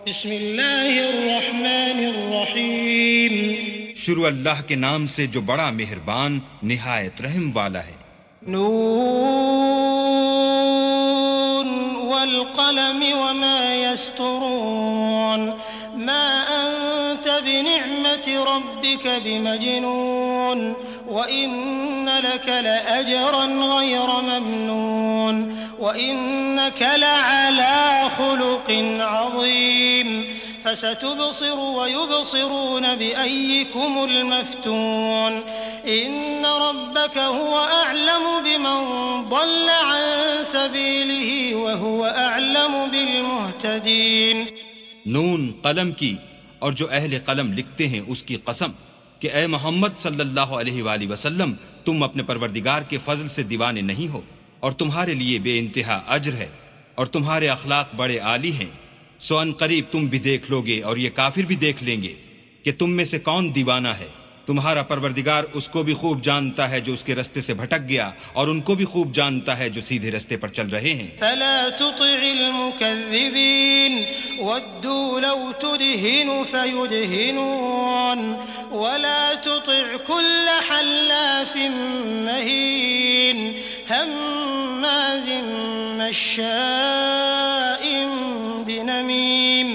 बिस्मिल्लाहिर्रहमानिर्रहीम। शुरू अल्लाह के नाम से जो बड़ा मेहरबान निहायत रहम वाला है। नून वल क़लम वमा यस्तुरून मा अंत बिनिअमति रब्बिक बिमजनून व इन्न लक लअजरन गैर ममनून व इन्नक लअला खुलुक़िन अज़ीम फसतुबसिर व युबसिरून बिअय्यिकुमुल मफ्तून इन्न रब्बक हुव अअलमु बिमन ضल अन सबीलिही व हुव अअलमु बिलमुहतदीन। नून कलम की और जो अहले कलम लिखते हैं उसकी कसम कि ए मोहम्मद सल्लल्लाहु अलैहि वसल्लम, तुम अपने परवरदिगार के फजल से दीवाने नहीं हो और तुम्हारे लिए बेइंतहा अज्र है और तुम्हारे अखलाक बड़े आली हैं। सो अन करीब तुम भी देख लोगे और ये काफिर भी देख लेंगे कि तुम में से कौन दीवाना है। तुम्हारा परवरदिगार उसको भी खूब जानता है जो उसके रास्ते से भटक गया और उनको भी खूब जानता है जो सीधे रास्ते पर चल रहे हैं। फला तुतिइल मुकज़्ज़िबीन वद्दू लौ तुदहिनु फयुदहिनून वला तुतिअ कुल्ल हल्लाफिन महीन हम्माज़िन मश्शाइन बिनमीम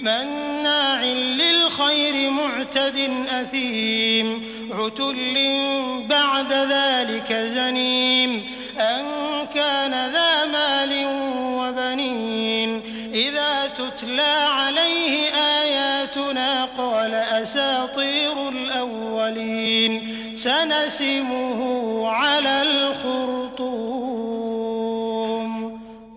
मन्नाइल लिलखैर मुअतदिन असीम उतुल्लिन बअद ज़ालिक ज़नीम अन कान ज़ा मालिन व बनीन इज़ा तुतला अलैहि आयातुना क़ाल असातीरुल अव्वलीन सनसिमुहु अलल खुर्तूम।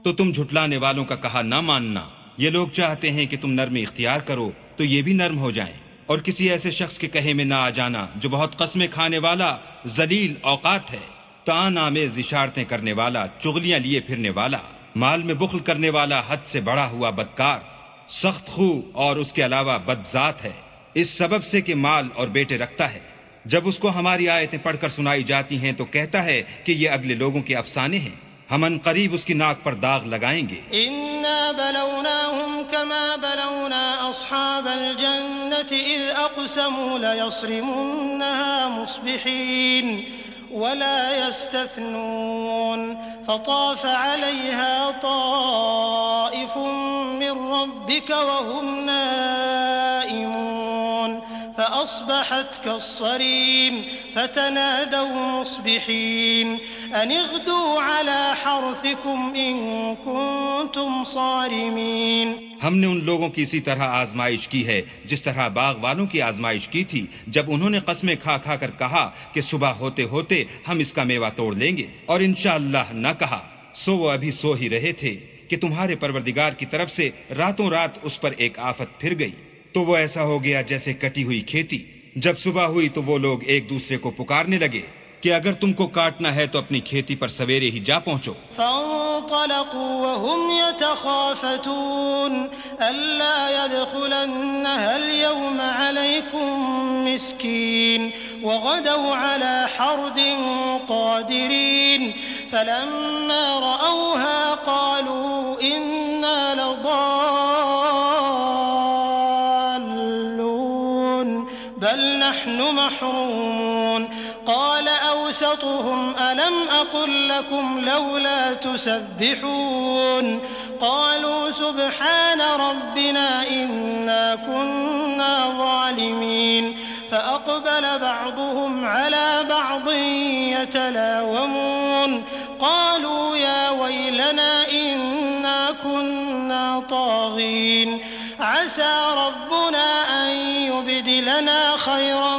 तो तुम झुटलाने वालों का कहा ना मानना। ये लोग चाहते हैं कि तुम नरमी इख्तियार करो तो ये भी नर्म हो जाएं, और किसी ऐसे शख्स के कहे में ना आ जाना जो बहुत कस्में खाने वाला जलील औकात है, तान आमेज इशारतें करने वाला, चुगलियां लिए फिरने वाला, माल में बुख्ल करने वाला, हद से बढ़ा हुआ बदकार, सख्त खू और उसके अलावा बदजात है, इस सबब से कि माल और बेटे रखता है। जब उसको हमारी आयतें पढ़कर सुनाई जाती हैं तो कहता है कि ये अगले लोगों के अफसाने हैं। हम अनकरीब उसकी नाक पर दाग लगाएंगे। इन्ना बलौनाहुम कमा बलौना अस्हाबल जन्नति इज़ अक़समू लयस्रिमुन्नहा मुस्बिहीन वला यस्तथनून फताफ़ अलैहा ताइफ़ुम मिन रब्बिक वहुम नाइमून فأصبحت كالصريم فتنادوا مصبحين أن اغدوا على حرثكم إن كنتم صارمين। हमने उन लोगों की इसी तरह आजमाइश की है जिस तरह बाग वालों की आजमाइश की थी, जब उन्होंने कस्में खा खा कर कहा कि सुबह होते होते हम इसका मेवा तोड़ लेंगे, और इंशाअल्लाह न कहा। सो वो अभी सो ही रहे थे कि तुम्हारे परवरदिगार की तरफ से रातों रात उस पर एक आफत फिर गई, तो वो ऐसा हो गया जैसे कटी हुई खेती। जब सुबह हुई तो वो लोग एक दूसरे को पुकारने लगे कि अगर तुमको काटना है तो अपनी खेती पर सवेरे ही जा पहुंचो। फंतलक़ू वहुम यतखाफ़तून अल्ला यदखुलन्नहा अल-यौम अलैकुम मिस्कीन वग़दव अला हर्दिन क़ादिरीन फलम्मा रअवहा क़ालू इन्ना लضالون बल नहनु महरूमून قال أوسطهم ألم أقل لكم لولا تسبحون قالوا سبحان ربنا إنا كنا ظالمين فأقبل بعضهم على بعض يتلاومون قالوا يا ويلنا إنا كنا طاغين عسى ربنا أن يبدلنا خيرا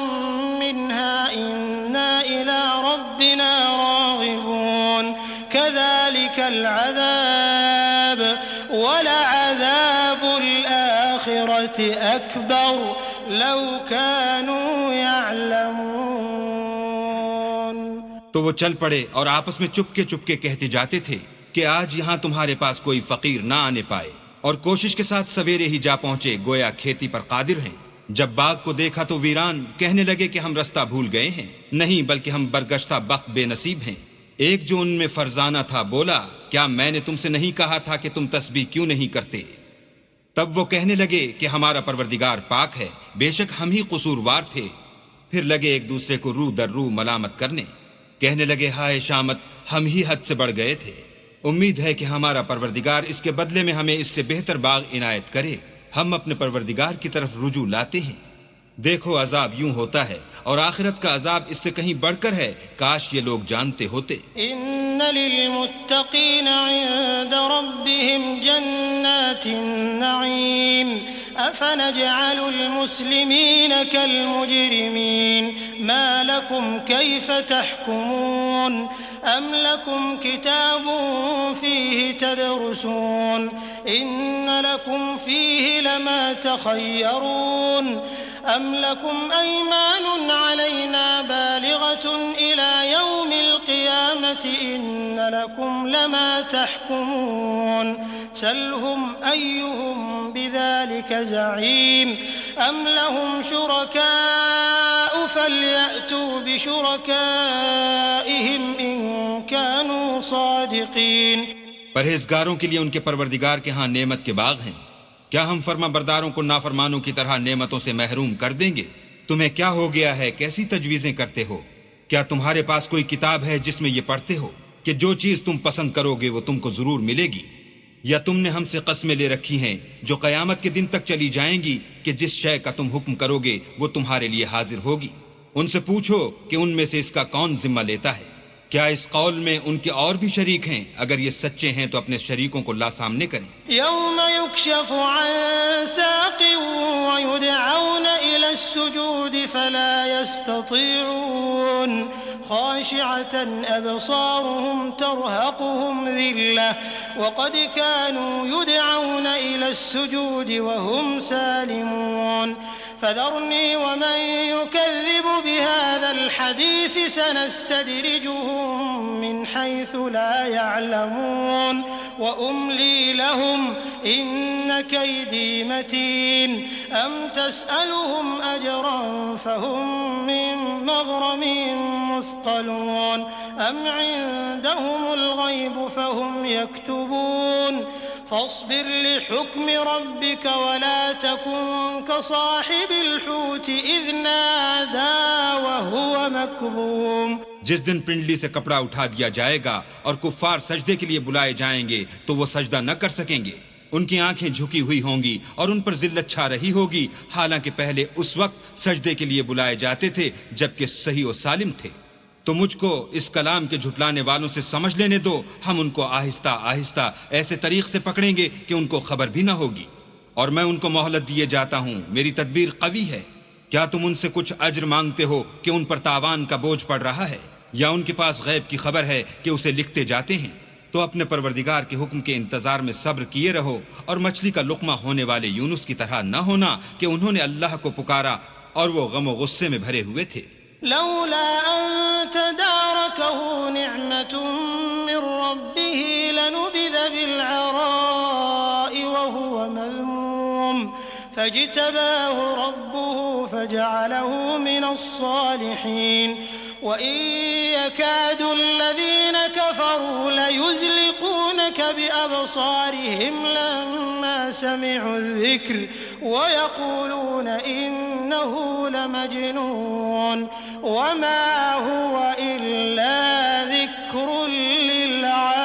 منها إنا إلى ربنا راغبون كذلك العذاب ولعذاب الآخرة أكبر لو كانوا يعلمون। तो वो चल पड़े और आपस में चुपके चुपके कहते जाते थे कि आज यहाँ तुम्हारे पास कोई फकीर ना आने पाए, और कोशिश के साथ सवेरे ही जा पहुंचे गोया खेती पर कादिर हैं। जब बाग को देखा तो वीरान कहने लगे कि हम रास्ता भूल गए हैं, नहीं बल्कि हम बरगश्ता बख्त बेनसीब हैं। एक जो उनमें फरजाना था बोला, क्या मैंने तुमसे नहीं कहा था कि तुम तस्बीह क्यों नहीं करते? तब वो कहने लगे कि हमारा परवरदिगार पाक है, बेशक हम ही कसूरवार थे। फिर लगे एक दूसरे को रू दर रू मलामत करने, कहने लगे हाय शामत, हम ही हद से बढ़ गए थे। उम्मीद है कि हमारा परवरदिगार इसके बदले में हमें इससे बेहतर बाग इनायत करे। हम अपने परवरदिगार की तरफ रुजू लाते हैं। देखो अजाब यूं होता है और आखिरत का अजाब इससे कहीं बढ़कर है। काश ये लोग जानते होते। इन्न लिलमुत्तकीन इंद रब्बिहिम जन्नातिन नईम अफनजअलुल मुस्लिमीन कल मुजरिमीन मा लकुम कैफ तहकुमून अम लकुम किताबुन फीहि तदरुसून इन्न लकुम फीहि लमा तखय्यरून अम लकुम ऐमानुन अलैना बालिगतुन इला यौमिल क़ियामति इन्न लकुम लमा तहकुमून सलहुम अय्युहुम बिज़ालिका ज़ईम अम लहुम शुरकाउ फलयअतू बिशुरकाइहिम इन कानू सादिक़ीन। परहेजगारों के लिए उनके परवरदिगार के यहाँ नेमत के बाग हैं। क्या हम फर्मा बरदारों को नाफरमानों की तरह नेमतों से महरूम कर देंगे? तुम्हें क्या हो गया है? कैसी तजवीजें करते हो? क्या तुम्हारे पास कोई किताब है जिसमें ये पढ़ते हो कि जो चीज तुम पसंद करोगे वो तुमको जरूर मिलेगी? या तुमने हमसे कस्में ले रखी हैं जो कयामत के दिन तक चली जाएंगी कि जिस शय का तुम हुक्म करोगे वो तुम्हारे लिए हाजिर होगी? उनसे पूछो कि उनमें से इसका कौन जिम्मा लेता है। क्या इस कौल में उनके और भी शरीक हैं? अगर ये सच्चे हैं तो अपने शरीकों को ला सामने करें। यौम युक्शफु अन साक़िन व युदअऊन इला अस्सुजूद फला यस्ततीऊन खाशिअतन अबसारुहुम तरहक़ुहुम ज़िल्लह व क़द कानू युदअऊन इला अस्सुजूद व हुम सालिमून फज़रनी व मन युकज़्ज़िबु बिहाज़ल हदीस सनस्तदरिजुहुम मिन हैसु ला यअलमून व उम्ली लहुम इन्न कैदी मतीन अम तसअलुहुम अजरन फहुम मिन मग़रमिन मुस्क़लून अम इंदहुमुल ग़ैब फहुम यक्तुबून फस्बिर लिहुक्मि रब्बिक वला तकुन कसाहिबिल हूत इज़ नादा वहुव मकज़ूम। जिस दिन पिंडली से कपड़ा उठा दिया जाएगा और कुफ्फार सजदे के लिए बुलाए जाएंगे तो वो सजदा न कर सकेंगे। उनकी आंखें झुकी हुई होंगी और उन पर जिल्लत छा रही होगी, हालांकि पहले उस वक्त सजदे के लिए बुलाए जाते थे जबकि सही और सालिम थे। तो मुझको इस कलाम के झुटलाने वालों से समझ लेने दो। हम उनको आहिस्ता आहिस्ता ऐसे तरीक से पकड़ेंगे कि उनको खबर भी ना होगी, और मैं उनको मोहलत दिए जाता हूँ। मेरी तदबीर कवी है। क्या तुम उनसे कुछ अज्र मांगते हो कि उन पर तावान का बोझ पड़ रहा है, या उनके पास गैब की खबर है कि उसे लिखते जाते हैं? तो अपने परवरदिगार के हुक्म के इंतजार में सब्र किए रहो, और मछली का लुक़मा होने वाले यूनुस की तरह न होना कि उन्होंने अल्लाह को पुकारा और वो गम और गुस्से में भरे हुए थे। लौला अन तदारकहु निअमतुम मिर रब्बिही लनुबिज़ बिलअराइ वहुव मज़मूम फज्तबाहु रब्बुहु फजअलहु मिनस्सालिहीन वइन यकादु अल्लज़ीन कफ़रू लयुज़लिक़ूनक बिअबसारिहिम लम्मा समिअु अज़्ज़िक्र वयक़ूलून इन्नहु लमजनून वमा हुवा इल्ला ज़िक्रुन लिलआलमीन।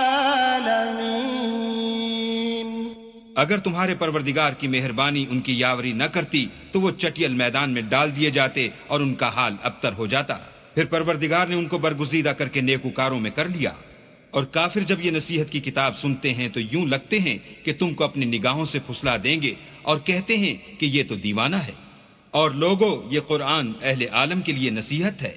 अगर तुम्हारे परवरदिगार की मेहरबानी उनकी यावरी न करती तो वो चटियल मैदान में डाल दिए जाते और उनका हाल अबतर हो जाता। फिर परवरदिगार ने उनको बरगुज़ीदा करके नेकुकारों में कर लिया। और काफिर जब ये नसीहत की किताब सुनते हैं तो यूं लगते हैं कि तुमको अपनी निगाहों से फुसला देंगे, और कहते हैं कि ये तो दीवाना है। और लोगो, ये कुरान अहले आलम के लिए नसीहत है।